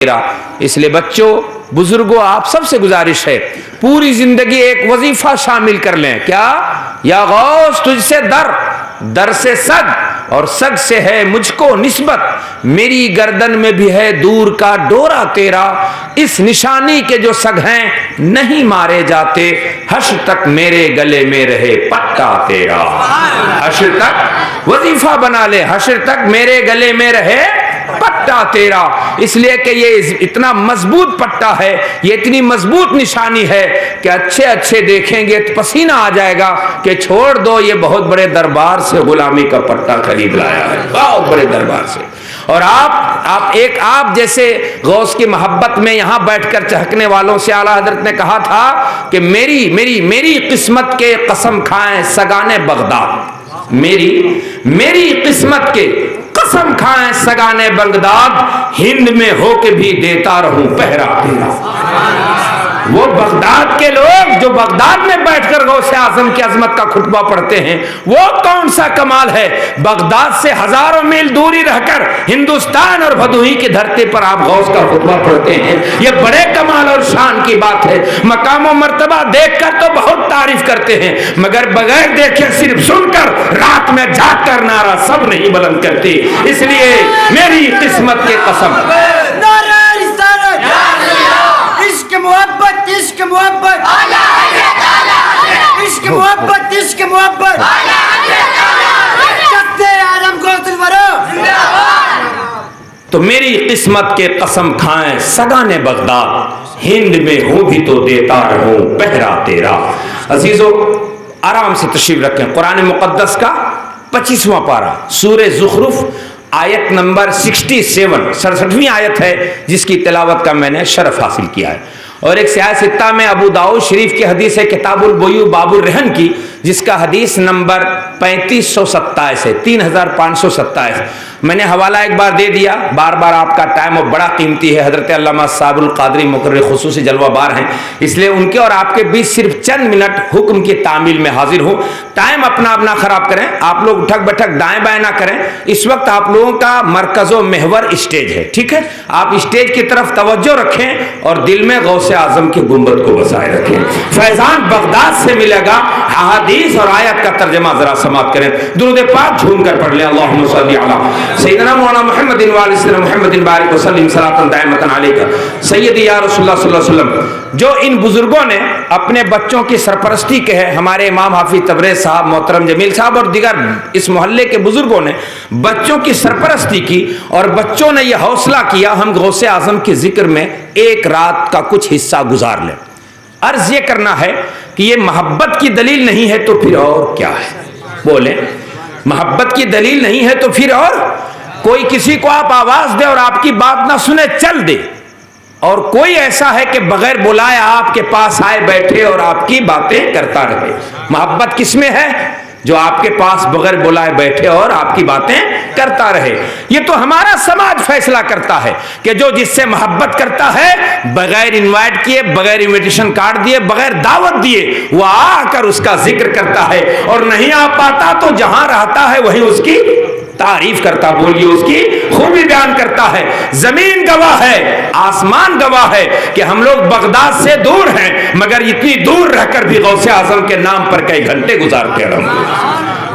اس لیے بچوں بزرگوں آپ سب سے گزارش ہے پوری زندگی ایک وظیفہ شامل کر لیں. کیا؟ یا غوث تجھ سے در سے سگ اور سگ سے ہے مجھ کو نسبت, میری گردن میں بھی ہے دور کا ڈورا تیرا, اس نشانی کے جو سگ ہیں نہیں مارے جاتے, حشر تک میرے گلے میں رہے پٹا تیرا. حشر تک وظیفہ بنا لے, حشر تک میرے گلے میں رہے پٹا تیرا. اس لیے کہ یہ اتنا مضبوط پٹا ہے, یہ اتنی مضبوط نشانی ہے کہ اچھے اچھے دیکھیں گے تو پسینہ آ جائے گا کہ چھوڑ دو یہ بہت بڑے دربار سے غلامی کا پٹا خرید لایا ہے, بہت بڑے دربار سے. اور آپ جیسے غوث کی محبت میں یہاں بیٹھ کر چہکنے والوں سے اعلیٰ حضرت نے کہا تھا کہ میری قسمت کے قسم کھائیں سگانے بغداد, میری قسمت کے قسم کھائیں سگانے بغداد, ہند میں ہو کے بھی دیتا رہوں پہرا تیرا. وہ بغداد کے لوگ جو بغداد میں بیٹھ کر غوث اعظم کی عظمت کا خطبہ پڑھتے ہیں, وہ کون سا کمال ہے. بغداد سے ہزاروں میل دوری رہ کر ہندوستان اور بھدوہی کی دھرتی پر آپ غوث کا خطبہ پڑھتے ہیں, یہ بڑے کمال اور شان کی بات ہے. مقام و مرتبہ دیکھ کر تو بہت تعریف کرتے ہیں, مگر بغیر دیکھے صرف سن کر رات میں جاگ کر نعرہ سب نہیں بلند کرتے. اس لیے میری قسمت کی قسم, عشق محبت عشق محبت عشق محبت عشق محبت عالم غوث الورا. تو میری قسمت کے قسم کھائیں سگانے بغداد, ہند میں ہو بھی تو دیتا رہوں پہرا تیرا. عزیزو آرام سے تشریف رکھیں. قرآن مقدس کا 25واں پارہ سورہ زخرف آیت نمبر 67 آیت ہے جس کی تلاوت کا میں نے شرف حاصل کیا ہے. اور ایک سیاہ ستہ میں ابو داؤد شریف کی حدیث ہے کتاب البیوع باب الرہن کی, جس کا حدیث نمبر 3527 ہے, 3527. میں نے حوالہ ایک بار دے دیا, بار بار آپ کا ٹائم اور بڑا قیمتی ہے. حضرت علامہ صاحب القادری مقرر خصوصی جلوہ بار ہیں, اس لیے ان کے اور آپ کے بیچ صرف چند منٹ حکم کی تعمیل میں حاضر ہوں. ٹائم اپنا خراب کریں, آپ لوگ اٹھک بیٹھک دائیں بائیں نہ کریں. اس وقت آپ لوگوں کا مرکز و محور اسٹیج ہے, ٹھیک ہے. آپ اسٹیج کی طرف توجہ رکھیں اور دل میں غوث اعظم کی گنبد کو بسائے رکھیں. فیضان بغداد سے ملے گا. حدیث اور آیت کا ترجمہ ذرا سماعت کریں. درود پاک جھوم کر پڑھ لیں. اللہم صلی علی سیدنا مولانا محمد وعلی سیدنا محمد بارک وسلم صلاۃ دائمۃ علیک سیدی یا رسول اللہ صلی اللہ علیہ وسلم. جو ان بزرگوں نے اپنے بچوں کی سرپرستی کے ہے, ہمارے امام حافظ تبریز صاحب, محترم جمیل صاحب اور دیگر اس محلے کے بزرگوں نے بچوں کی سرپرستی کی اور بچوں نے یہ حوصلہ کیا ہم غوث اعظم کے ذکر میں ایک رات کا کچھ حصہ گزار لیں. عرض یہ کرنا ہے کہ یہ محبت کی دلیل نہیں ہے تو پھر اور کیا ہے؟ بولیں, محبت کی دلیل نہیں ہے تو پھر اور کوئی کسی کو آپ آواز دے اور آپ کی بات نہ سنے چل دے, اور کوئی ایسا ہے کہ بغیر بلائے آپ کے پاس آئے بیٹھے اور آپ کی باتیں کرتا رہے. محبت کس میں ہے؟ جو آپ کے پاس بغیر بلائے بیٹھے اور آپ کی باتیں کرتا رہے. یہ تو ہمارا سماج فیصلہ کرتا ہے کہ جو جس سے محبت کرتا ہے بغیر انوائٹ کیے, بغیر انویٹیشن کارڈ دیے, بغیر دعوت دیے وہ آ کر اس کا ذکر کرتا ہے, اور نہیں آ پاتا تو جہاں رہتا ہے وہیں اس کی تعریف کرتا, بولیے اس کی خوبی بیان کرتا ہے. زمین گواہ ہے, آسمان گواہ ہے کہ ہم لوگ بغداد سے دور ہیں, مگر اتنی دور رہ کر بھی غوث اعظم کے نام پر کئی گھنٹے گزارتے ہیں,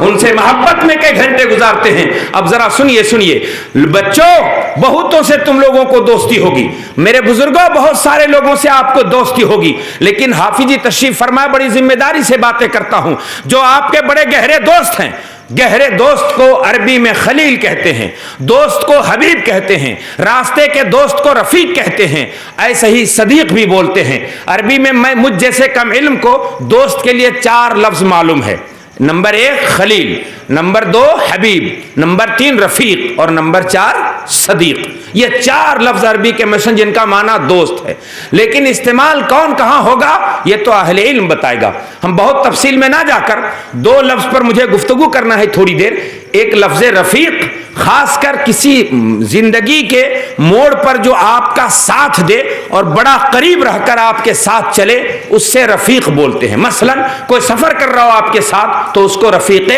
ان سے محبت میں کئی گھنٹے گزارتے ہیں. اب ذرا سنیے بچوں, بہتوں سے تم لوگوں کو دوستی ہوگی, میرے بزرگوں بہت سارے لوگوں سے آپ کو دوستی ہوگی, لیکن حافظ جی تشریف فرمائے, بڑی ذمہ داری سے باتیں کرتا ہوں. جو آپ کے بڑے گہرے دوست ہیں, گہرے دوست کو عربی میں خلیل کہتے ہیں, دوست کو حبیب کہتے ہیں, راستے کے دوست کو رفیق کہتے ہیں, ایسے ہی صدیق بھی بولتے ہیں. عربی میں مجھ جیسے کم علم کو دوست کے لیے 4 لفظ معلوم ہے. نمبر 1 خلیل, نمبر 2 حبیب, نمبر 3 رفیق اور نمبر 4 صدیق. یہ 4 لفظ عربی کے مشن جن کا معنی دوست ہے, لیکن استعمال کون کہاں ہوگا یہ تو اہل علم بتائے گا. ہم بہت تفصیل میں نہ جا کر 2 لفظ پر مجھے گفتگو کرنا ہے تھوڑی دیر. ایک لفظ رفیق, خاص کر کسی زندگی کے موڑ پر جو آپ کا ساتھ دے اور بڑا قریب رہ کر آپ کے ساتھ چلے, اس سے رفیق بولتے ہیں. مثلا کوئی سفر کر رہا ہو آپ کے ساتھ تو اس کو رفیق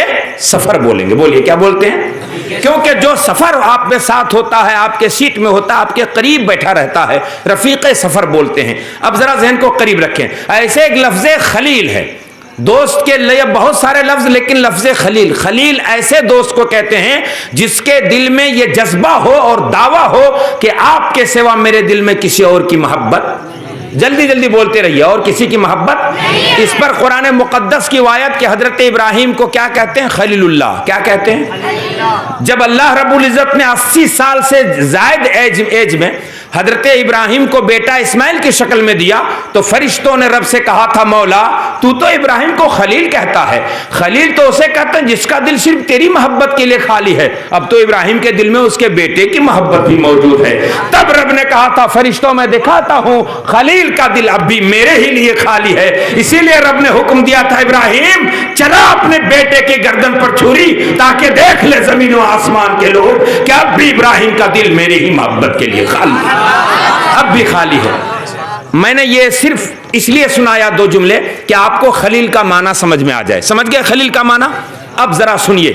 سفر بولیں گے. بولیے کیا بولتے ہیں؟ کیونکہ جو سفر آپ کے ساتھ ہوتا ہے، آپ کے سیٹ میں ہوتا ہے، آپ کے قریب بیٹھا رہتا ہے، رفیق سفر بولتے ہیں۔ اب ذرا ذہن کو قریب رکھیں، ایسے ایک لفظ خلیل ہے، دوست کے لیے بہت سارے لفظ، لیکن لفظ خلیل، خلیل ایسے دوست کو کہتے ہیں جس کے دل میں یہ جذبہ ہو اور دعویٰ ہو کہ آپ کے سوا میرے دل میں کسی اور کی محبت، جلدی جلدی بولتے رہیے، اور کسی کی محبت۔ اس پر قرآن مقدس کی روایت کہ حضرت ابراہیم کو کیا کہتے ہیں؟ خلیل اللہ۔ کیا کہتے ہیں؟ جب اللہ رب العزت نے 80 سال سے زائد ایج میں حضرت ابراہیم کو بیٹا اسماعیل کی شکل میں دیا تو فرشتوں نے رب سے کہا تھا، مولا تو ابراہیم کو خلیل کہتا ہے، خلیل تو اسے کہتے ہیں جس کا دل صرف تیری محبت کے لیے خالی ہے، اب تو ابراہیم کے دل میں اس کے بیٹے کی محبت بھی موجود ہے۔ تب رب نے کہا تھا، فرشتوں میں دکھاتا ہوں خلیل کا دل اب بھی میرے ہی لیے خالی ہے، اسی لیے رب نے حکم دیا تھا، ابراہیم چلا اپنے بیٹے کے گردن پر چھری تاکہ دیکھ لے زمین و آسمان کے لوگ کہ اب بھی ابراہیم کا دل میری ہی محبت کے لیے خالی ہے، اب بھی خالی ہے۔ میں نے یہ صرف اس لیے سنایا دو جملے کہ آپ کو خلیل کا معنی سمجھ میں آ جائے۔ سمجھ گئے خلیل کا معنی؟ اب ذرا سنیے،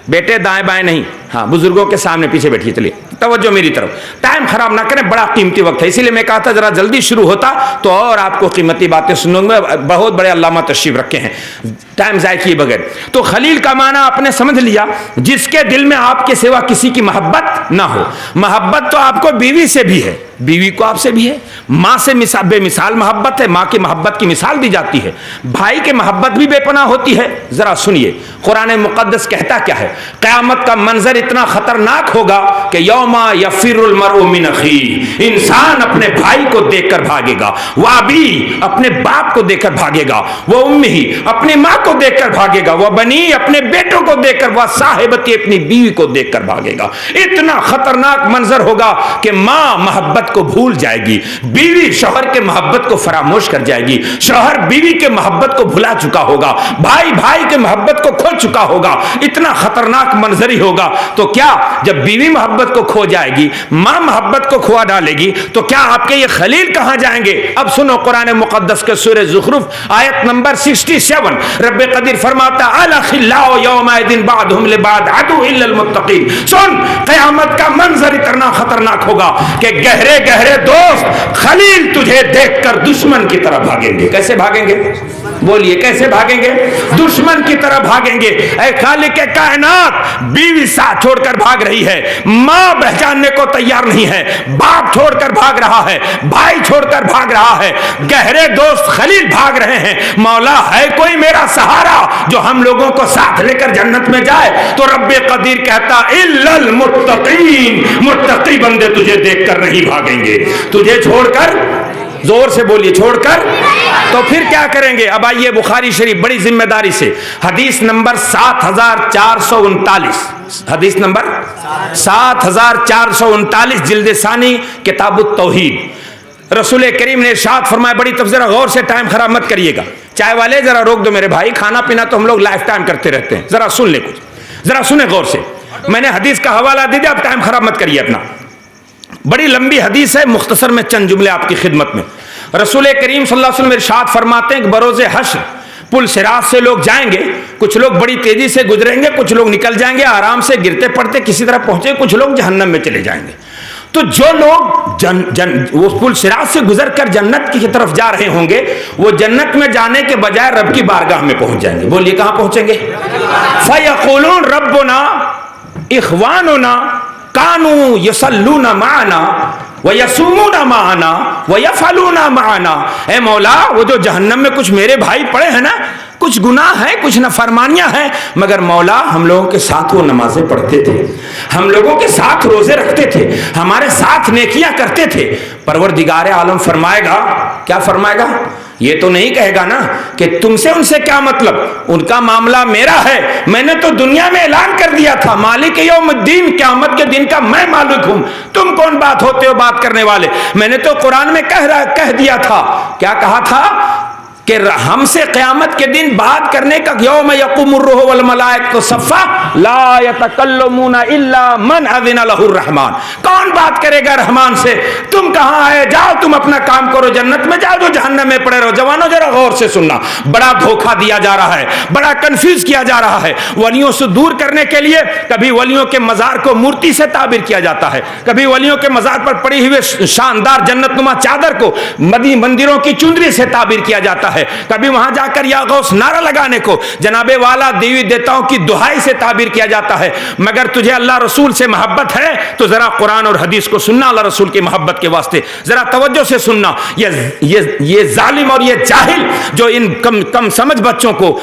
بیٹے دائیں بائیں نہیں، ہاں بزرگوں کے سامنے پیچھے بیٹھیے، چلیے توجہ میری طرف، ٹائم خراب نہ کریں، بڑا قیمتی وقت ہے، اسی لیے میں کہا تھا ذرا جلدی شروع ہوتا تو اور آپ کو قیمتی باتیں سنوں گے، بہت بڑے علامہ تشریف رکھے ہیں، ٹائم ضائع کیے بغیر۔ تو خلیل کا معنی آپ نے سمجھ لیا، جس کے دل میں آپ کے سوا کسی کی محبت نہ ہو۔ محبت تو آپ کو بیوی سے بھی ہے، بیوی کو آپ سے بھی ہے، ماں سے بے مثال محبت ہے، ماں کی محبت کی مثال دی جاتی ہے، بھائی کی محبت بھی بے پناہ ہوتی ہے۔ ذرا سنیے قرآن مقدس کہتا کیا ہے، قیامت کا منظر اتنا خطرناک ہوگا کہ یوم یفر المرء من اخیہ، انسان اپنے بھائی کو دیکھ کر بھاگے گا، وہ ابی اپنے باپ کو دیکھ کر بھاگے گا، وہ امہ اپنی ماں کو دیکھ کر بھاگے گا، وہ بنی اپنے بیٹوں کو دیکھ کر، وہ صاحبتی اپنی بیوی کو دیکھ کر بھاگے گا۔ اتنا خطرناک منظر ہوگا کہ ماں محبت کو بھول جائے گی، بیوی شوہر کے محبت کو فراموش کر جائے گی، شوہر بیوی کے محبت کو بھلا چکا ہوگا، بھائی بھائی کے محبت کو کھو چکا ہوگا، اتنا خطرناک منظر ہی ہوگا۔ تو کیا جب بیوی محبت کو کھو جائے گی، ماں محبت کو کھوا ڈالے گی، تو کیا آپ کے یہ خلیل کہاں جائیں گے؟ اب سنو قرآن مقدس کے سورہ زخرف آیت نمبر 67، رب قدیر فرماتا الاخلاء یومئذ بعضهم لبعض عدو الا المتقین۔ سن، قیامت کا منظر اتنا خطرناک ہوگا کہ گہرے گہرے دوست خلیل تجھے دیکھ کر دشمن کی طرح بھاگیں گے۔ کیسے بھاگیں گے؟ بولیے کیسے بھاگیں گے؟ دشمن کی طرح بھاگیں گے۔ اے خالق کائنات، بیوی ساتھ چھوڑ کر بھاگ رہی ہے، ماں پہچاننے کو تیار نہیں ہے، باپ چھوڑ کر بھاگ رہا ہے، بھائی چھوڑ کر بھاگ رہا ہے، گہرے دوست خلیل بھاگ رہے ہیں۔ مولا ہے کوئی میرا سہارا جو ہم لوگوں کو ساتھ لے کر جنت میں جائے؟ تو رب قدیر کہتا الا المتقین، متقی بندے تجھے دیکھ کر نہیں بھاگیں گے، تجھے چھوڑ کر، زور سے بولیے، چھوڑ کر۔ تو پھر کیا کریں گے؟ اب آئیے بخاری شریف بڑی ذمہ داری سے، حدیث نمبر 7439، حدیث نمبر 7439، جلد ثانی، کتاب التوحید۔ رسول کریم نے ارشاد فرمایا، بڑی تفسیر، غور سے، ٹائم خراب مت کریے گا، چائے والے ذرا روک دو میرے بھائی، کھانا پینا تو ہم لوگ لائف ٹائم کرتے رہتے ہیں، ذرا سن لے کچھ، ذرا سنیں غور سے، میں نے حدیث کا حوالہ دے دیا، اب ٹائم خراب مت کریے اپنا، بڑی لمبی حدیث ہے، مختصر میں چند جملے آپ کی خدمت میں۔ رسول کریم صلی اللہ علیہ وسلم ارشاد فرماتے ہیں کہ بروز حشر پل صراط سے لوگ جائیں گے، کچھ لوگ بڑی تیزی سے گزریں گے، کچھ لوگ نکل جائیں گے آرام سے گرتے پڑتے کسی طرح پہنچے، کچھ لوگ جہنم میں چلے جائیں گے۔ تو جو لوگ وہ پل صراط سے گزر کر جنت کی طرف جا رہے ہوں گے، وہ جنت میں جانے کے بجائے رب کی بارگاہ میں پہنچ جائیں گے۔ بولیے کہاں پہنچیں گے؟ فَيَقُولُونَ رَبُّنَا إِخْوَانُنَا كَانُوا يُصَلُّونَ مَعَنَا وَيَصُومُونَ مَعَنَا وَيَفْعَلُونَ مَعَنَا۔ اے مولا، وہ جو جہنم میں کچھ میرے بھائی پڑے ہیں نا، کچھ گناہ ہیں، کچھ نافرمانیاں ہیں، مگر مولا ہم لوگوں کے ساتھ وہ نمازیں پڑھتے تھے، ہم لوگوں کے ساتھ روزے رکھتے تھے، ہمارے ساتھ نیکیاں کرتے تھے۔ پروردگار عالم فرمائے گا، کیا فرمائے گا؟ یہ تو نہیں کہے گا نا کہ تم سے ان سے کیا مطلب، ان کا معاملہ میرا ہے، میں نے تو دنیا میں اعلان کر دیا تھا، مالک یوم الدین، قیامت کے دن کا میں مالک ہوں، تم کون بات ہوتے ہو بات کرنے والے؟ میں نے تو قرآن میں کہہ دیا تھا، کیا کہا تھا؟ کہ ہم سے قیامت کے دن بات کرنے کا، یوم یقوم الروح والملائکۃ صفا لا یتکلمون الا من اذن له الرحمن، کون بات کرے گا رحمان سے؟ تم کہاں ہے؟ جاؤ تم اپنا کام کرو، جنت میں جاؤ، جو جہنم میں پڑے رہو۔ جوانوں ذرا غور سے سننا، بڑا دھوکہ دیا جا رہا ہے، بڑا کنفیوز کیا جا رہا ہے۔ ولیوں سے دور کرنے کے لیے کبھی ولیوں کے مزار کو مورتی سے تعبیر کیا جاتا ہے، کبھی ولیوں کے مزار پر پڑی ہوئے شاندار جنت نما چادر کو مندروں کی چندری سے تعبیر کیا جاتا ہے، کبھی وہاں جا کر یا غوث نعرہ لگانے کو جناب والا دیوی دیوتاؤں کی دہائی سے تعبیر کیا جاتا ہے۔ مگر تجھے اللہ رسول سے محبت ہے تو ذرا قرآن اور حدیث کو سننا، اللہ رسول کی محبت کے واسطے ذرا توجہ سے سننا۔ یہ ظالم اور یہ جاہل جو ان کم سمجھ بچوں کو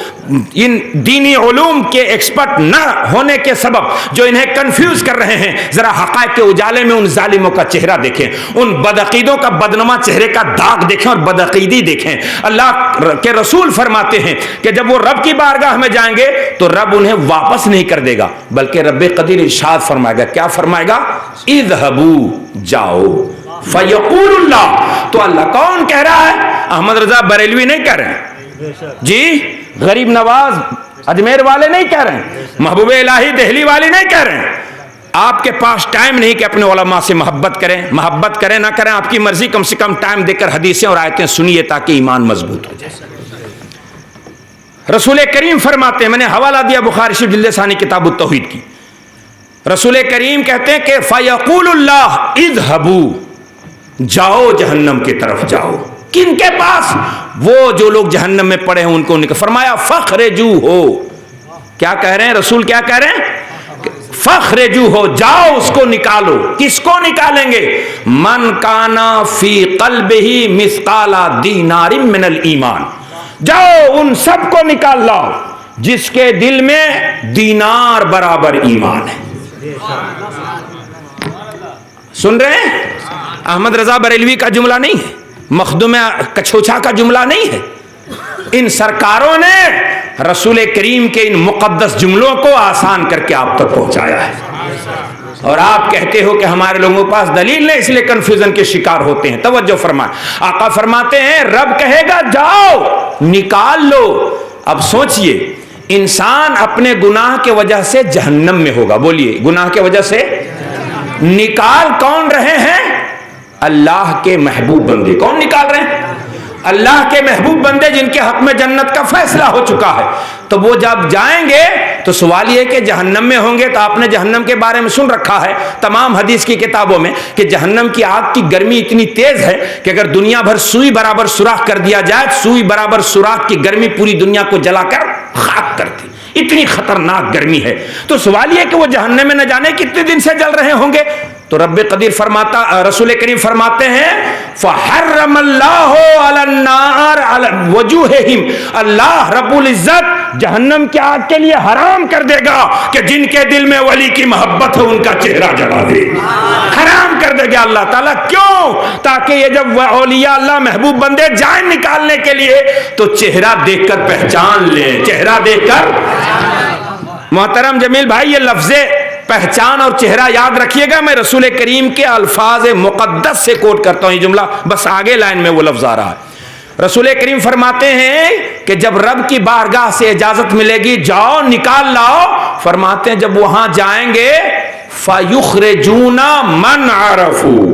ان دینی علوم کے ایکسپرٹ نہ ہونے کے سبب جو انہیں کنفیوز کر رہے ہیں، ذرا حقائق کے اجالے میں ان ظالموں کا چہرہ دیکھیں، ان بدعقیدوں کا بدنما چہرے کا داغ دیکھیں اور بدعقیدی دیکھیں۔ اللہ کے رسول فرماتے ہیں کہ جب وہ رب کی بارگاہ میں جائیں گے تو رب انہیں واپس نہیں کر دے گا، بلکہ رب قدیر ارشاد فرمائے گا۔ کیا فرمائے گا؟ اذهبوا، جاؤ، فیقول اللہ، تو اللہ کون کہہ رہا ہے؟ احمد رضا بریلوی نہیں کہہ رہے ہیں جی، غریب نواز اجمیر والے نہیں کہہ رہے ہیں، محبوب الہی دہلی والے نہیں کہہ رہے ہیں۔ آپ کے پاس ٹائم نہیں کہ اپنے علماء سے محبت کریں نہ کریں، آپ کی مرضی، کم سے کم ٹائم دے کر حدیثیں اور آیتیں سنیے تاکہ ایمان مضبوط ہو جائے۔ رسول کریم فرماتے ہیں، میں نے حوالہ دیا بخاری شریف جلد ثانی کتاب التوحید کی، رسول کریم کہتے ہیں کہ فیقول اللہ اذهبوا، جاؤ جہنم کی طرف جاؤ۔ کن کے پاس؟ وہ جو لوگ جہنم میں پڑے ہیں ان کو فرمایا فخرجوہ، کیا کہہ رہے ہیں رسول؟ کیا کہہ رہے ہیں؟ فخرجوہ، جاؤ اس کو نکالو۔ کس کو نکالیں گے؟ من کانا فی قلبہ مثقال دینار من الایمان، جاؤ ان سب کو نکال لاؤ جس کے دل میں دینار برابر ایمان ہے۔ سن رہے ہیں؟ احمد رضا بریلوی کا جملہ نہیں ہے، مخدوم کچھوچا کا جملہ نہیں ہے، ان سرکاروں نے رسول کریم کے ان مقدس جملوں کو آسان کر کے آپ تک پہنچایا ہے۔ اور آپ کہتے ہو کہ ہمارے لوگوں کے پاس دلیل نہیں، اس لیے کنفیوژن کے شکار ہوتے ہیں۔ توجہ فرمائیں، آقا فرماتے ہیں رب کہے گا جاؤ نکال لو۔ اب سوچئے، انسان اپنے گناہ کے وجہ سے جہنم میں ہوگا، بولیے گناہ کے وجہ سے۔ نکال کون رہے ہیں؟ اللہ کے محبوب بندے۔ کون نکال رہے ہیں؟ اللہ کے محبوب بندے جن کے حق میں جنت کا فیصلہ ہو چکا ہے۔ تو وہ جب جائیں گے تو سوال یہ کہ جہنم میں ہوں گے تو آپ نے جہنم کے بارے میں سن رکھا ہے تمام حدیث کی کتابوں میں کہ جہنم کی آگ کی گرمی اتنی تیز ہے کہ اگر دنیا بھر سوئی برابر سوراخ کر دیا جائے، سوئی برابر سوراخ کی گرمی پوری دنیا کو جلا کر خاک کرتی، اتنی خطرناک گرمی ہے۔ تو سوال یہ کہ وہ جہنم میں نہ جانے کتنے دن سے جل رہے ہوں گے؟ تو رب قدیر فرماتا، رسول کریم فرماتے ہیں فحرم اللہ علی النار علی وجوہہم، اللہ رب العزت جہنم کی آگ کے لیے حرام کر دے گا کہ جن کے دل میں ولی کی محبت ہے ان کا چہرہ جلا دے، حرام کر دے گا اللہ تعالیٰ۔ کیوں؟ تاکہ یہ جب اولیاء اللہ محبوب بندے جائیں نکالنے کے لیے تو چہرہ دیکھ کر پہچان لیں، چہرہ دیکھ کر۔ محترم جمیل بھائی، یہ لفظ پہچان اور چہرہ یاد رکھیے گا، میں رسول کریم کے الفاظ مقدس سے کوٹ کرتا ہوں یہ جملہ، بس آگے لائن میں وہ لفظ آ رہا ہے۔ رسول کریم فرماتے ہیں کہ جب رب کی بارگاہ سے اجازت ملے گی جاؤ نکال لاؤ، فرماتے ہیں جب وہاں جائیں گے فَيُخْرِجُونَ مَنْ عَرَفُوا،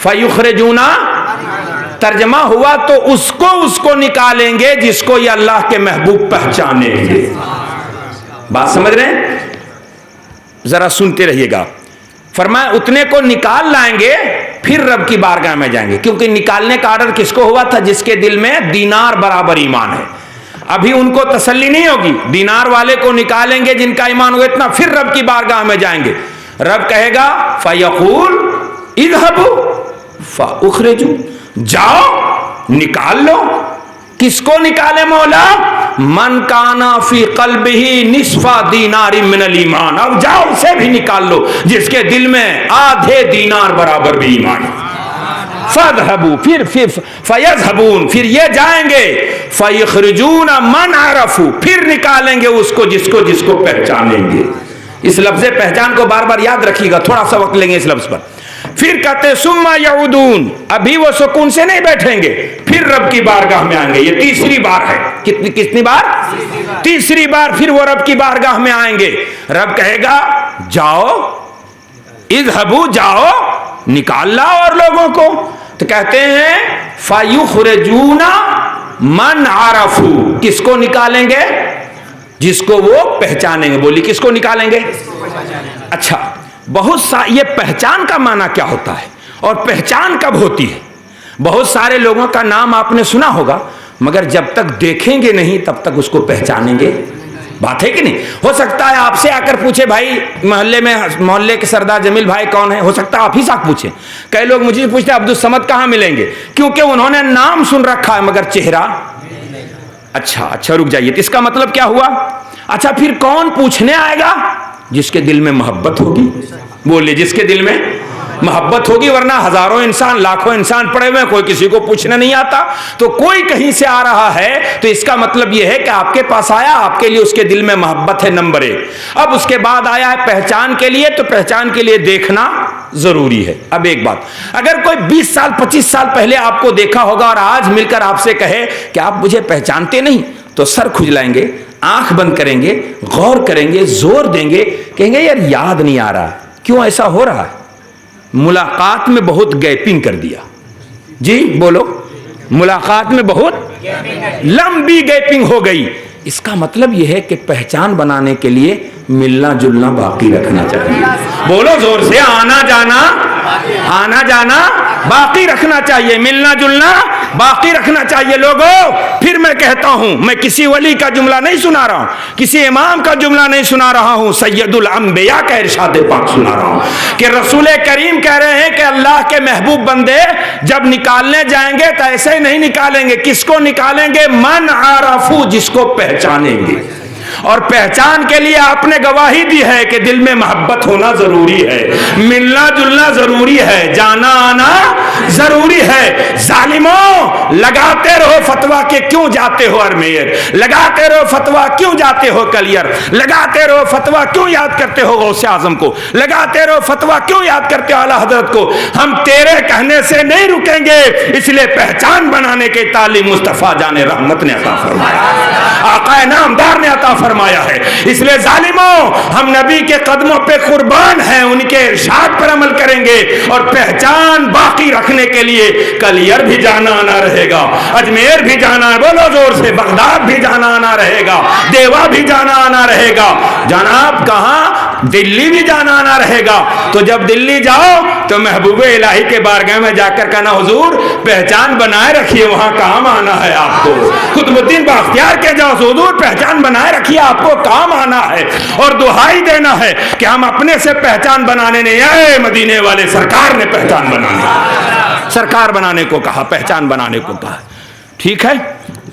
فَيُخْرِجُونَ ترجمہ ہوا تو اس کو نکالیں گے جس کو یہ اللہ کے محبوب پہچانیں گے۔ بات سمجھ رہے ہیں؟ ذرا سنتے رہیے گا۔ فرمایا اتنے کو نکال لائیں گے پھر رب کی بارگاہ میں جائیں گے، کیونکہ نکالنے کا آرڈر کس کو ہوا تھا؟ جس کے دل میں دینار برابر ایمان ہے۔ ابھی ان کو تسلی نہیں ہوگی، دینار والے کو نکالیں گے جن کا ایمان ہوا اتنا، پھر رب کی بارگاہ میں جائیں گے۔ رب کہے گا فیقول اذهبوا فاخرجوا، جاؤ نکال لو۔ کس کو نکالے مولا؟ من کانا فی قلبہ نصف دینار من الایمان، اب جاؤ اسے بھی نکال لو جس کے دل میں آدھے دینار برابر بھی ایمان ہے۔ فَاذْهَبُوا، پھر فَيَذْهَبُونَ، پھر یہ جائیں گے فَيُخْرِجُونَ مَنْ عَرَفُوا، پھر نکالیں گے اس کو جس کو پہچانیں گے۔ اس لفظ پہچان کو بار بار یاد رکھیے گا، تھوڑا سا وقت لیں گے اس لفظ پر۔ پھر کہتے ثم یعودون، ابھی وہ سکون سے نہیں بیٹھیں گے، پھر رب کی بارگاہ میں آئیں گے۔ یہ تیسری بار ہے۔ کتنی بار؟ تیسری بار پھر وہ رب کی بارگاہ میں آئیں گے۔ رب کہے گا جاؤ اذهبوا جاؤ نکال لاؤ اور لوگوں کو. تو کہتے ہیں فَيُخْرِجُونَ مَنْ عَرَفُوا, کس کو نکالیں گے؟ جس کو وہ پہچانیں گے. بولی کس کو نکالیں گے؟ اچھا, بہت یہ پہچان کا معنی کیا ہوتا ہے اور پہچان کب ہوتی ہے؟ بہت سارے لوگوں کا نام آپ نے سنا ہوگا, مگر جب تک دیکھیں گے نہیں تب تک اس کو پہچانیں گے. بات ہے کہ نہیں؟ ہو سکتا ہے آپ سے آ کر پوچھے بھائی محلے کے سردار جمیل بھائی کون ہیں, ہو سکتا ہے آپ ہی سے پوچھیں. کئی لوگ مجھے پوچھتے ہیں عبدالصمد کہاں ملیں گے, کیونکہ انہوں نے نام سن رکھا ہے مگر چہرہ. اچھا رک جائیے, اس کا مطلب کیا ہوا؟ اچھا پھر کون پوچھنے آئے گا؟ جس کے دل میں محبت ہوگی. بولے جس کے دل میں محبت ہوگی, ورنہ ہزاروں انسان لاکھوں انسان پڑے ہوئے, کوئی کسی کو پوچھنے نہیں آتا. تو کوئی کہیں سے آ رہا ہے تو اس کا مطلب یہ ہے کہ آپ کے پاس آیا, آپ کے لیے اس کے دل میں محبت ہے, نمبر 1. اب اس کے بعد آیا ہے پہچان کے لیے, تو پہچان کے لیے دیکھنا ضروری ہے. اب ایک بات, اگر کوئی 20 سال 25 سال پہلے آپ کو دیکھا ہوگا اور آج مل کر آپ سے کہے کہ آپ مجھے پہچانتے نہیں, تو سر کھجلائیں گے, آنکھ بند کریں گے, غور کریں گے, زور دیں گے, کہیں گے یار یاد نہیں آ رہا. کیوں ایسا ہو رہا ہے؟ ملاقات میں بہت گیپنگ کر دیا. جی بولو, ملاقات میں بہت لمبی گیپنگ ہو گئی. اس کا مطلب یہ ہے کہ پہچان بنانے کے لیے ملنا جلنا باقی رکھنا چاہیے. بولو زور سے, آنا جانا باقی رکھنا چاہیے, ملنا جلنا باقی رکھنا چاہیے. لوگوں پھر میں کہتا ہوں, میں کسی ولی کا جملہ نہیں سنا رہا ہوں, کسی امام کا جملہ نہیں سنا رہا ہوں, سید الانبیاء کا ارشاد پاک سنا رہا ہوں کہ رسول کریم کہہ رہے ہیں کہ اللہ کے محبوب بندے جب نکالنے جائیں گے تو ایسے ہی نہیں نکالیں گے. کس کو نکالیں گے؟ من عرفو, جس کو پہچانیں گے. اور پہچان کے لیے آپ نے گواہی دی ہے کہ دل میں محبت ہونا ضروری ہے, ملنا جلنا ضروری ہے, جانا آنا ضروری ہے. ظالموں, لگاتے رہو فتویٰ کہ کیوں جاتے ہو ارمیر, لگاتے رہو فتویٰ کیوں جاتے ہو کلیر, لگاتے رہو فتویٰ کیوں یاد کرتے ہو غوث اعظم کو, لگاتے رہو فتویٰ کیوں یاد کرتے ہو اعلیٰ حضرت کو. ہم تیرے کہنے سے نہیں رکیں گے, اس لیے پہچان بنانے کی تعلیم مصطفیٰ جان رحمت نے عطا فرمایا, آقا نامدار نے عطا فرمایا ہے. اس لیے ظالموں, ہم نبی کے قدموں پہ قربان ہیں, ان کے ارشاد پر عمل کریں گے. اور پہچان باقی رکھنے کے لیے کلیر بھی جانا آنا رہے گا, اجمیر بھی جانا, بولو زور سے, بغداد بھی جانا آنا رہے گا, دیوا بھی جانا آنا رہے گا. جناب کہاں؟ دلی بھی جانا آنا رہے گا. تو جب دلی جاؤ تو محبوب الہی کے بارگاہ میں جا کر کہنا حضور پہچان بنائے رکھیے, وہاں کام آنا ہے آپ کو. قطب الدین باختیار کے جاؤ, حضور پہچان بنائے رکھیے, آپ کو کام آنا ہے. اور دعائی دینا ہے کہ ہم اپنے سے پہچان بنانے نہیں آئے, مدینے والے سرکار نے پہچان بنانے, سرکار بنانے کو کہا, پہچان بنانے کو کہا. ٹھیک ہے.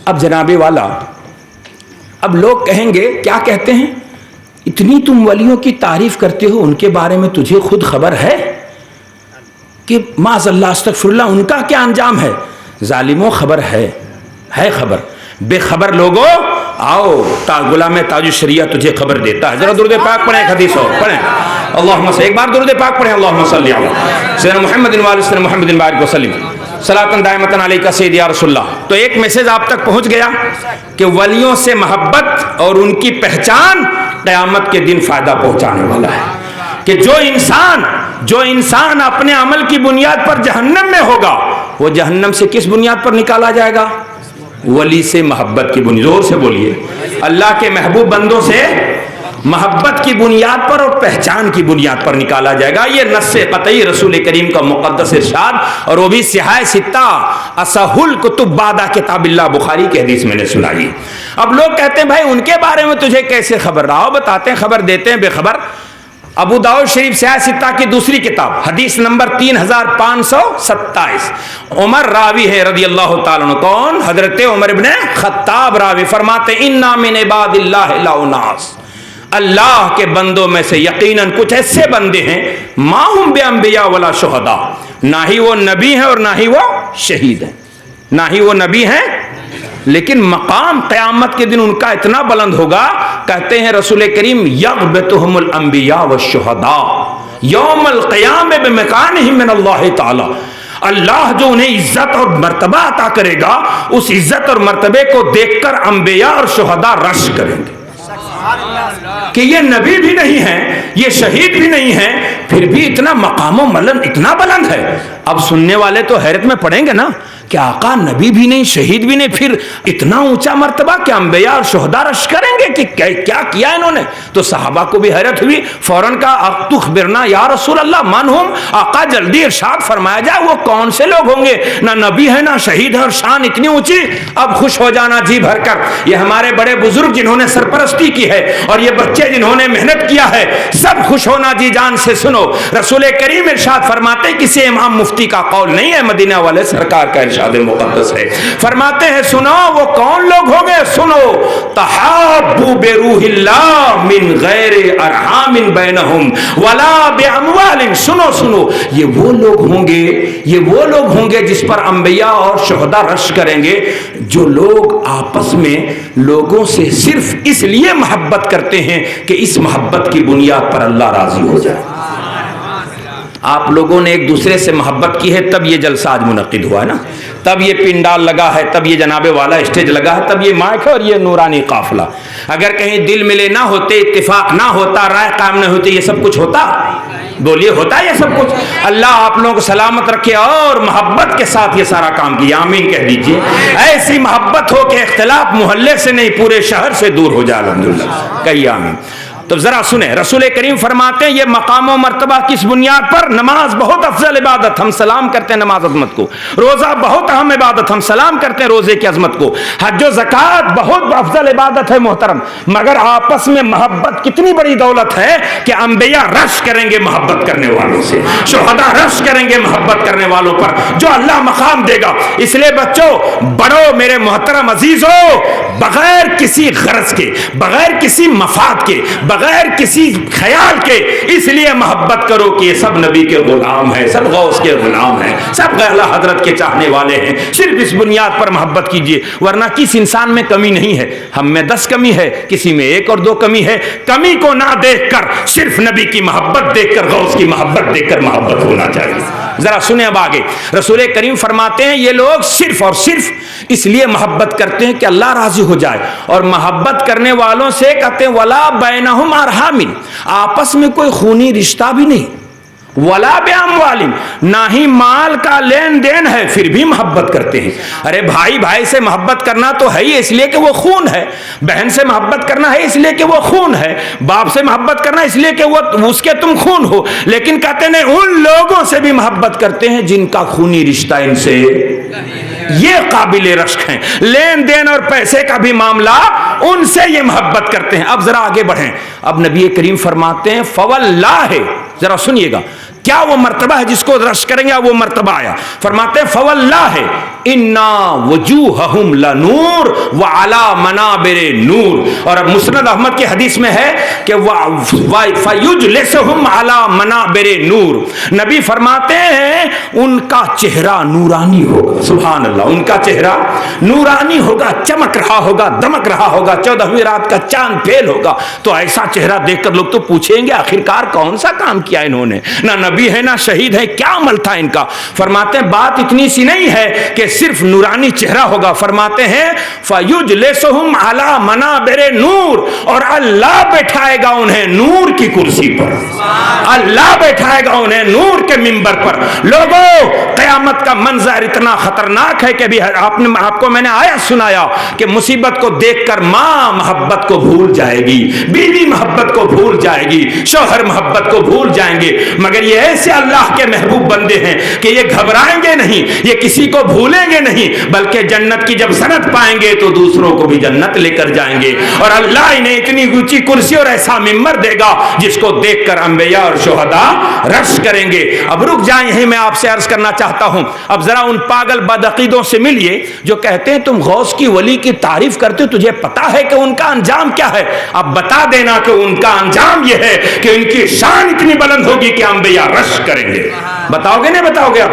اب جناب والا, اب لوگ کہیں گے, کیا کہتے ہیں, اتنی تم ولیوں کی تعریف کرتے ہو, ان کے بارے میں تجھے خود خبر ہے کہ معاذ اللہ استغفر اللہ ان کا کیا انجام ہے؟ ظالموں, خبر ہے خبر. بے خبر لوگوں آؤ, غلام تاج الشریعہ تجھے خبر دیتا ہے. ذرا درود پاک پڑھیں, ایک حدیث اور پڑھیں. اللہم صلی, ایک بار درود پاک پڑھیں. اللہم صلی علی سیدنا محمد وعلی سیدنا محمد بارک وسلم صلاۃ دائمۃ علیک سید یا رسول اللہ. تو ایک میسج آپ تک پہنچ گیا کہ ولیوں سے محبت اور ان کی پہچان قیامت کے دن فائدہ پہنچانے والا ہے. کہ جو انسان اپنے عمل کی بنیاد پر جہنم میں ہوگا, وہ جہنم سے کس بنیاد پر نکالا جائے گا؟ ولی سے محبت کی بنیاد. زور سے بولیے, اللہ کے محبوب بندوں سے محبت کی بنیاد پر اور پہچان کی بنیاد پر نکالا جائے گا. یہ نص قطعی رسول کریم کا مقدس ارشاد, اور وہ بھی صحیح ستہ اصح الکتب بعد کتاب اللہ, بخاری کی حدیث میں نے سنائی. اب لوگ کہتے ہیں بھائی ان کے بارے میں تجھے کیسے خبر رہا؟ بتاتے ہیں, خبر دیتے ہیں بے خبر. ابو داؤد شریف صحیح ستہ کی دوسری کتاب, حدیث نمبر 3527, عمر راوی ہے رضی اللہ تعالیٰ عنہ. کون؟ حضرت عمر ابن خطاب راوی. فرماتے انا من عباد اللہ لا اناس, اللہ کے بندوں میں سے یقیناً کچھ ایسے بندے ہیں, ما ہم بے انبیاء ولا شہداء, نہ ہی وہ نبی ہیں اور نہ ہی وہ شہید ہیں, نہ ہی وہ نبی ہیں, لیکن مقام قیامت کے دن ان کا اتنا بلند ہوگا. کہتے ہیں رسول کریم یغبطہم الانبیاء والشہداء یوم القیامہ بمکانہم من اللہ تعالی, اللہ جو انہیں عزت اور مرتبہ عطا کرے گا, اس عزت اور مرتبے کو دیکھ کر انبیاء اور شہداء رش کریں گے. کہ یہ نبی بھی نہیں ہے، یہ شہید بھی نہیں ہے، پھر بھی اتنا مقام و ملن اتنا بلند ہے۔ اب سننے والے تو حیرت میں پڑیں گے نا کہ آقا نبی بھی نہیں، شہید بھی نہیں، پھر اتنا اونچا مرتبہ کہ انبیاء اور شہداء رش کریں گے کہ کیا کیا انہوں نے؟ تو صحابہ کو بھی حیرت ہوئی، فوراً کہا تخبرنا یا رسول اللہ من ہم، آقا جلدی ارشاد فرمایا جائے وہ کون سے لوگ ہوں گے؟ نہ نبی ہے نہ شہید ہے اور شان اتنی اونچی۔ اب خوش ہو جانا جی بھر کر، یہ ہمارے بڑے بزرگ جنہوں نے سرپرستی کی ہے اور یہ بچے جنہوں نے محنت کیا ہے، سب خوش ہونا جی جان سے سنو۔ رسول کریم ارشاد فرماتے، کسی امام مفتی کا قول نہیں ہے، مدینہ والے سرکار کا ارشاد مقدس ہے، فرماتے ہیں سنو وہ کون لوگ ہوں گے، سنو تحابوا بروح اللہ من غیر ارحام بینہم ولا باموال، سنو یہ وہ لوگ ہوں گے جس پر انبیاء اور شہداء رش کریں گے، جو لوگ آپس میں لوگوں سے صرف اس لیے محبت کرتے ہیں کہ اس محبت کی بنیاد پر اللہ راضی ہو جائے۔ آپ لوگوں نے ایک دوسرے سے محبت کی ہے تب یہ جلسہ آج منعقد ہوا ہے نا، تب یہ پنڈال لگا ہے، تب یہ جناب والا اسٹیج لگا ہے، تب یہ مائک ہے اور یہ نورانی قافلہ۔ اگر کہیں دل ملے نہ ہوتے، اتفاق نہ ہوتا، رائے قائم نہ ہوتی، یہ سب کچھ ہوتا؟ بولیے ہوتا ہے یہ سب کچھ؟ اللہ آپ لوگوں کو سلامت رکھے اور محبت کے ساتھ یہ سارا کام کیا، آمین کہہ دیجئے۔ ایسی محبت ہو کہ اختلاف محلے سے نہیں پورے شہر سے دور ہو جائے، الحمدللہ کہیے آمین۔ تو ذرا سنیں، رسول کریم فرماتے ہیں یہ مقام و مرتبہ کس بنیاد پر؟ نماز بہت افضل عبادت، ہم سلام کرتے ہیں نماز عظمت کو۔ روزہ بہت اہم عبادت، ہم سلام کرتے ہیں روزے کی عظمت کو۔ حج و زکوٰۃ بہت افضل عبادت ہے محترم، مگر آپس میں محبت کتنی بڑی دولت ہے کہ انبیاء رش کریں گے محبت کرنے والوں سے، شہداء رش کریں گے محبت کرنے والوں پر، جو اللہ مقام دے گا۔ اس لیے بچوں، بڑو، میرے محترم عزیزو، بغیر کسی غرض کے، بغیر کسی مفاد کے، بغیر کسی خیال کے اس لیے محبت کرو کہ یہ سب نبی کے غلام ہیں، سب غوث کے غلام ہیں، سب اعلیٰ حضرت کے چاہنے والے ہیں، صرف اس بنیاد پر محبت کیجئے۔ ورنہ کس انسان میں کمی نہیں ہے، ہم میں 10 کمی ہے، کسی میں 1 اور 2 کمی ہے، کمی کو نہ دیکھ کر صرف نبی کی محبت دیکھ کر، غوث کی محبت دیکھ کر محبت ہونا چاہیے۔ ذرا سنیں اب آگے، رسول کریم فرماتے ہیں یہ لوگ صرف اور صرف اس لیے محبت کرتے ہیں کہ اللہ راضی ہو جائے، اور محبت کرنے والوں سے کہتے ہیں ولا بینہم ارحام، آپس میں کوئی خونی رشتہ بھی نہیں، ولا باموال، نہ ہی مال کا لین دین ہے، پھر بھی محبت کرتے ہیں۔ ارے بھائی سے محبت کرنا تو ہے ہی اس لیے کہ وہ خون ہے، بہن سے محبت کرنا ہے اس لیے کہ وہ خون ہے، باپ سے محبت کرنا اس لیے کہ وہ اس کے تم خون ہو، لیکن کہتے ہیں ان لوگوں سے بھی محبت کرتے ہیں جن کا خونی رشتہ ان سے یہ قابل رشک ہیں، لین دین اور پیسے کا بھی معاملہ ان سے یہ محبت کرتے ہیں۔ اب ذرا آگے بڑھیں، اب نبی کریم فرماتے ہیں فواللہ، ذرا سنیے گا کیا وہ مرتبہ ہے جس کو رش کریں گے، وہ مرتبہ آیا، فرماتے ہیں فواللہ انا وجوہہم لنور وعلی منابر نور، اور مسند احمد کی حدیث میں ہے کہ فیجلسہم علی منابر نور، نبی فرماتے ہیں ان کا چہرہ نورانی ہوگا، سبحان اللہ، ان کا چہرہ نورانی ہوگا، چمک رہا ہوگا، دمک رہا ہوگا، 14ویں رات کا چاند پھیل ہوگا۔ تو ایسا چہرہ دیکھ کر لوگ تو پوچھیں گے آخرکار کون سا کام کیا انہوں نے، نہ نبی ہے نہ شہید ہے، کیا عمل تھا ان کا؟ فرماتے ہیں بات اتنی سی نہیں ہے کہ صرف نورانی چہرہ ہوگا، فرماتے ہیں فیجلسہم علی منابر نور، اور اللہ بیٹھائے گا انہیں نور کی کرسی پر، اللہ بیٹھائے گا انہیں نور کے منبر پر۔ لوگوں، قیامت کا منظر اتنا خطرناک ہے کہ بھی آپ کو میں نے آیت سنایا کہ مصیبت کو دیکھ کر ماں محبت کو بھول جائے گی، بیوی محبت کو بھول جائے گی، شوہر محبت کو بھول جائیں گے، مگر یہ ایسے اللہ کے محبوب بندے ہیں کہ یہ گھبرائیں گے نہیں، یہ کسی کو بھولیں گے نہیں، بلکہ جنت کی جب سند پائیں گے تو دوسروں کو بھی جنت لے کر جائیں گے، اور اللہ انہیں اتنی اونچی کرسی اور ایسا ممبر دے گا جس کو دیکھ کر انبیاء اور شہداء رش کریں گے۔ اب رک جائیں، یہیں میں آپ سے عرض کرنا چاہتا ہوں، اب ذرا ان پاگل بدعقیدوں سے ملیے جو کہتے ہیں تم غوث کی ولی کی تعریف کرتے ہو، تجھے پتا ہے کہ ان کا انجام کیا ہے؟ اب بتا دینا کہ ان کا انجام یہ ہے کہ ان کی شان اتنی بلند ہوگی کہ انبیاء رش کریں گے۔ بتاؤ گے نہیں بتاؤ گے؟ اب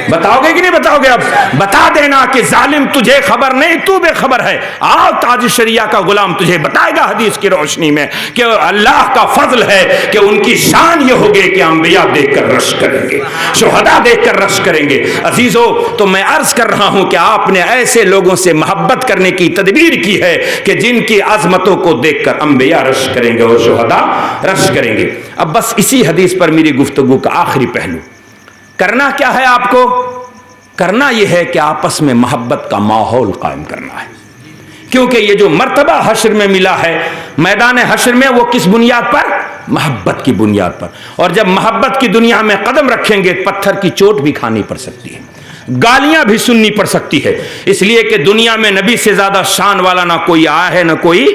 بتاؤ گے کہ نہیں بتاؤ گے؟ اب بتا دینا کہ ظالم تجھے خبر نہیں، تو بے خبر ہے. آؤ تاج شریعہ کا غلام تجھے بتائے گا حدیث کی روشنی میں کہ اللہ کا فضل ہے کہ ان کی شان یہ ہوگی کہ انبیاء دیکھ کر رش کریں گے، شہداء دیکھ کر رش کریں گے. عزیزو تو میں عرض کر رہا ہوں کہ آپ نے ایسے لوگوں سے محبت کرنے کی تدبیر کی ہے کہ جن کی عظمتوں کو دیکھ کر انبیاء رش کریں گے اور شہداء رش کریں گے. اب بس اسی حدیث پر میری گفتگو کا آخری پہلو، کرنا کیا ہے آپ کو؟ کرنا یہ ہے کہ آپس میں محبت کا ماحول قائم کرنا ہے. کیونکہ یہ جو مرتبہ حشر میں ملا ہے، میدان حشر میں، وہ کس بنیاد پر؟ محبت کی بنیاد پر. اور جب محبت کی دنیا میں قدم رکھیں گے، پتھر کی چوٹ بھی کھانی پڑ سکتی ہے، گالیاں بھی سننی پڑ سکتی ہے، اس لیے کہ دنیا میں نبی سے زیادہ شان والا نہ کوئی آیا ہے نہ کوئی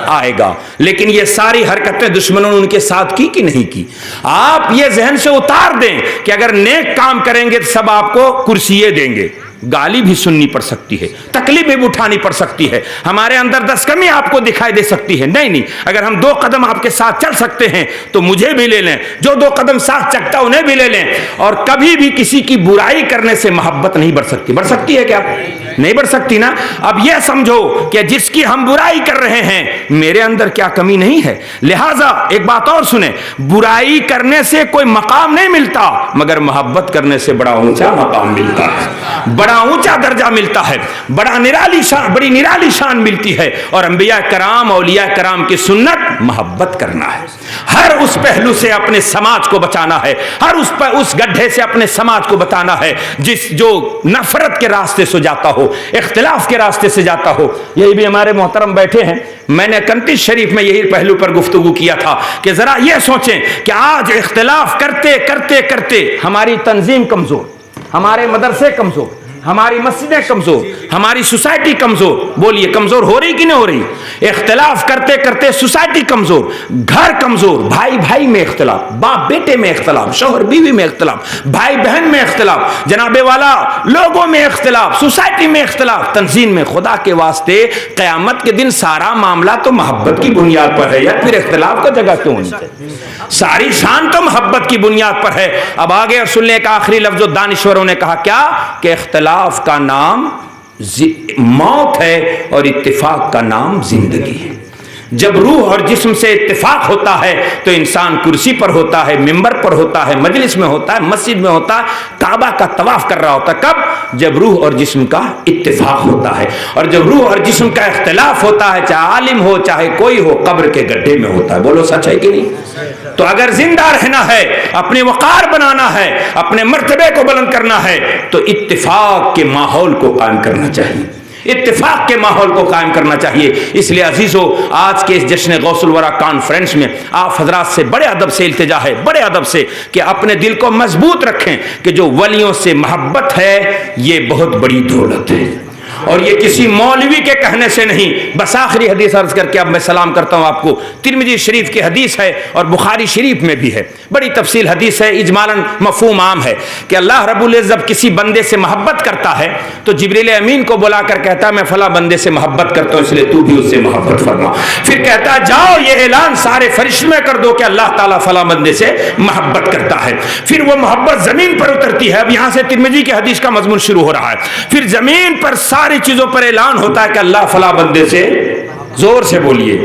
آئے گا. لیکن یہ ساری حرکتیں دشمنوں نے ان کے ساتھ کی کہ نہیں کی؟ آپ یہ ذہن سے اتار دیں کہ اگر نیک کام کریں گے تو سب آپ کو کرسیے دیں گے، گالی بھی سننی پڑ سکتی ہے، تکلیف بھی اٹھانی پڑ سکتی ہے، ہمارے اندر 10 کمی آپ کو دکھائی دے سکتی ہے. نہیں، اگر ہم 2 قدم آپ کے ساتھ چل سکتے ہیں تو مجھے بھی لے لیں، جو 2 قدم ساتھ چکتا انہیں بھی لے لیں. اور کبھی بھی کسی کی برائی کرنے سے محبت نہیں بڑھ سکتی. بڑھ سکتی ہے کیا؟ نہیں بڑھ سکتی نا. اب یہ سمجھو کہ جس کی ہم برائی کر رہے ہیں میرے اندر کیا کمی نہیں ہے. لہٰذا ایک بات اور سنیں، برائی کرنے سے کوئی مقام نہیں ملتا، مگر محبت کرنے سے بڑا اونچا مقام ملتا ہے، بڑا اونچا درجہ ملتا ہے، بڑی نرالی شان ملتی ہے. اور انبیاء کرام، اولیاء کرام کی سنت محبت کرنا ہے. ہر اس پہلو سے اپنے سماج کو بچانا ہے، ہر اس گڈھے سے اپنے سماج کو بتانا ہے جو نفرت کے راستے سے جاتا ہو، اختلاف کے راستے سے جاتا ہو. یہی بھی ہمارے محترم بیٹھے ہیں، میں نے 31 شریف میں یہی پہلو پر گفتگو کیا تھا کہ ذرا یہ سوچیں کہ آج اختلاف کرتے کرتے کرتے ہماری تنظیم کمزور، ہمارے مدرسے کمزور، ہماری مسجدیں کمزور، ہماری سوسائٹی کمزور. بولیے کمزور ہو رہی کہ نہیں ہو رہی؟ اختلاف کرتے کرتے سوسائٹی کمزور، گھر کمزور، بھائی بھائی میں اختلاف، باپ بیٹے میں اختلاف، شوہر بیوی میں اختلاف، بھائی بہن میں اختلاف، جناب والا لوگوں میں اختلاف، سوسائٹی میں اختلاف، تنظیم میں. خدا کے واسطے قیامت کے دن سارا معاملہ تو محبت کی بنیاد پر ہے، یا پھر اختلاف کا جگہ کیوں ہونی چاہیے؟ ساری شان تو محبت کی بنیاد پر ہے. اب آگے اور سن لیں ایک آخری لفظ جو دانشوروں نے کہا، کیا کہ اختلاف کا نام موت ہے اور اتفاق کا نام زندگی ہے. جب روح اور جسم سے اتفاق ہوتا ہے تو انسان کرسی پر ہوتا ہے، ممبر پر ہوتا ہے، مجلس میں ہوتا ہے، مسجد میں ہوتا ہے، کعبہ کا طواف کر رہا ہوتا ہے. کب؟ جب روح اور جسم کا اتفاق ہوتا ہے. اور جب روح اور جسم کا اختلاف ہوتا ہے، چاہے عالم ہو چاہے کوئی ہو، قبر کے گڈھے میں ہوتا ہے. بولو سچ ہے کہ نہیں؟ تو اگر زندہ رہنا ہے، اپنے وقار بنانا ہے، اپنے مرتبے کو بلند کرنا ہے، تو اتفاق کے ماحول کو قائم کرنا چاہیے، اتفاق کے ماحول کو قائم کرنا چاہیے. اس لیے عزیزو، آج کے اس جشن غوث الورا کانفرنس میں آپ حضرات سے بڑے ادب سے التجا ہے، بڑے ادب سے، کہ اپنے دل کو مضبوط رکھیں کہ جو ولیوں سے محبت ہے یہ بہت بڑی دولت ہے، اور یہ کسی مولوی کے کہنے سے نہیں. بس آخری حدیث عرض کر کے اب میں سلام کرتا ہوں آپ کو. ترمذی شریف کی حدیث ہے اور بخاری شریف میں بھی ہے، بڑی تفصیل حدیث ہے، اجمالاً مفہوم عام ہے کہ اللہ رب العزت کسی بندے سے محبت کرتا ہے تو جبریل امین کو بلا کر کہتا ہے میں فلاں بندے سے محبت کرتا ہوں، اس لیے تو بھی اس سے محبت فرما. پھر کہتا ہے جاؤ یہ اعلان سارے فرشتوں میں کر دو کہ اللہ تعالیٰ فلاں بندے سے محبت کرتا ہے. پھر وہ محبت زمین پر اترتی ہے. اب یہاں سے ترمذی کی حدیث کا مضمون شروع ہو رہا ہے. پھر زمین پر ساری چیزوں پر اعلان ہوتا ہے کہ اللہ فلاں بندے سے، زور سے بولیے،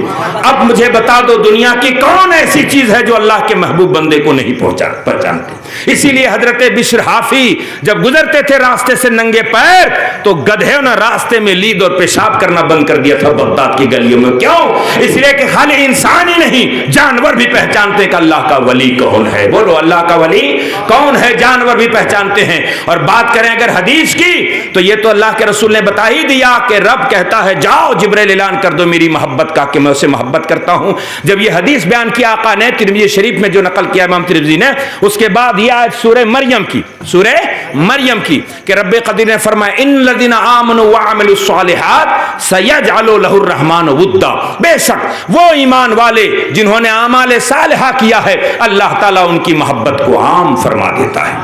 اب مجھے بتا دو دنیا کی کون ایسی چیز ہے جو اللہ کے محبوب بندے کو نہیں پہچانتی. اسی لیے حضرت بشر حافی جب گزرتے تھے راستے سے ننگے پیر تو گدھوں نے راستے میں لید اور پیشاب کرنا بند کر دیا تھا بغداد کی گلیوں میں. کیوں؟ اس لیے کہ خالی انسان ہی نہیں، جانور بھی پہچانتے کہ اللہ کا ولی کون ہے. بولو اللہ کا ولی کون ہے، جانور بھی پہچانتے ہیں. اور بات کریں اگر حدیث کی تو یہ تو اللہ کے رسول نے بتا ہی دیا کہ رب کہتا ہے جاؤ جبرائیل اعلان کر دو میری محبت کا کہ میں اسے محبت کرتا ہوں. جب یہ حدیث بیان کیا آقا نے ترمذی شریف میں جو نقل کیا امام ترمذی نے، اس کے بعد یہ آیت سورہ مریم کی کہ رب قدیر نے فرمایا ان الذین آمنوا وعملوا الصالحات سیجعل لہ الرحمن ودا. بے شک وہ ایمان والے جنہوں نے اعمال صالحہ کیا ہے اللہ تعالیٰ ان کی محبت کو عام فرما دیتا ہے.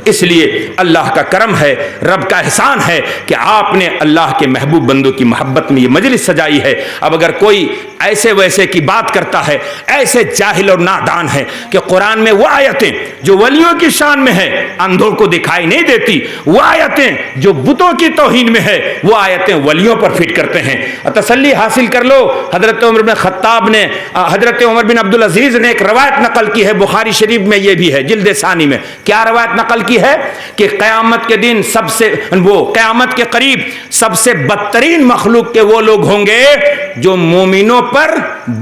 اس لیے اللہ کا کرم ہے، رب کا احسان ہے کہ آپ نے اللہ کے محبوب بندوں کی محبت میں یہ مجلس سجائی ہے۔ اب اگر کوئی ایسے ویسے کی بات کرتا ہے، ایسے جاہل اور نادان ہے کہ قرآن میں وہ آیتیں جو ولیوں کی شان میں ہے اندھوں کو دکھائی نہیں دیتی، وہ آیتیں جو بتوں کی توہین میں ہے وہ آیتیں ولیوں پر فٹ کرتے ہیں، تسلی حاصل کر لو۔ حضرت عمر بن خطاب نے، حضرت عمر بن عبدالعزیز نے ایک روایت نقل کی ہے، بخاری شریف میں یہ بھی ہے جلد ثانی میں۔ کیا روایت نقل کی ہے کہ قیامت کے دن قیامت کے قریب سب سے بدترین مخلوق کے وہ لوگ ہوں گے جو مومنوں پر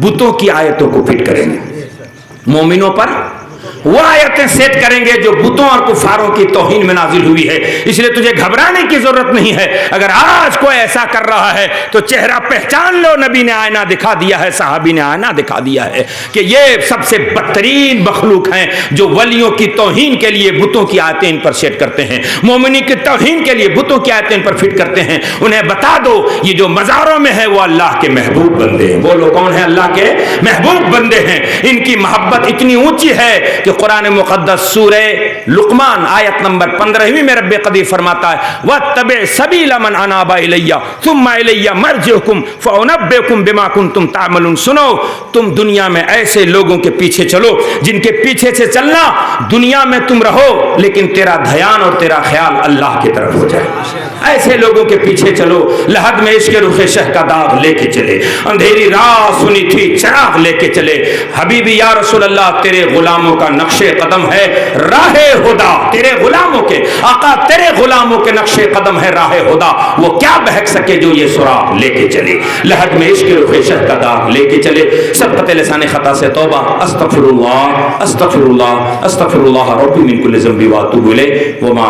بتوں کی آیتوں کو فٹ کریں گے، مومنوں پر وہ آیتیں سیٹ کریں گے جو بتوں اور کفاروں کی توہین میں نازل ہوئی ہے۔ اس لیے تجھے گھبرانے کی ضرورت نہیں ہے۔ اگر آج کوئی ایسا کر رہا ہے تو چہرہ پہچان لو، نبی نے آئینہ دکھا دیا ہے، صحابی نے آئینہ دکھا دیا ہے کہ یہ سب سے بدترین مخلوق ہیں جو ولیوں کی توہین کے لیے بتوں کی آیتیں ان پر سیٹ کرتے ہیں، مومنی کی توہین کے لیے بتوں کی آیتیں ان پر فٹ کرتے ہیں۔ انہیں بتا دو یہ جو مزاروں میں ہے وہ اللہ کے محبوب بندے ہیں۔ بولو کون ہے؟ اللہ کے محبوب بندے ہیں۔ ان کی محبت اتنی اونچی ہے کہ قرآن مقدس سورہ لقمان آیت نمبر 15 میں رب قدیر فرماتا ہے وَاتَّبِعْ سَبِيلَ مَنْ أَنَابَ إِلَيَّ ثُمَّ إِلَيَّ مَرْجِعُكُمْ فَأُنَبِّئُكُمْ بِمَا كُنْتُمْ تَعْمَلُونَ۔ سنو، تم دنیا میں ایسے لوگوں کے پیچھے چلو جن کے پیچھے سے چلنا دنیا میں تم رہو لیکن تیرا دھیان اور تیرا خیال اللہ کی طرف ہو جائے۔ ایسے لوگوں کے پیچھے چلو، لحد میں عشق رخ شہ کا داغ لے کے چلے، اندھیری رات سنی تھی چراغ لے کے چلے۔ حبیبی یا رسول اللہ، تیرے غلاموں کا نقش قدم ہے راہ خدا، تیرے غلاموں کے آقا، تیرے غلاموں کے نقش قدم ہے راہ خدا، وہ کیا بہک سکے جو یہ سراغ لے کے چلے، لحد میں عشق رخ شہ کا داغ لے کے چلے۔ سبقت لسان خطا سے توبہ، استغفر اللہ استغفر اللہ استغفر اللہ ربی من کل ذنب واتوب الیہ وما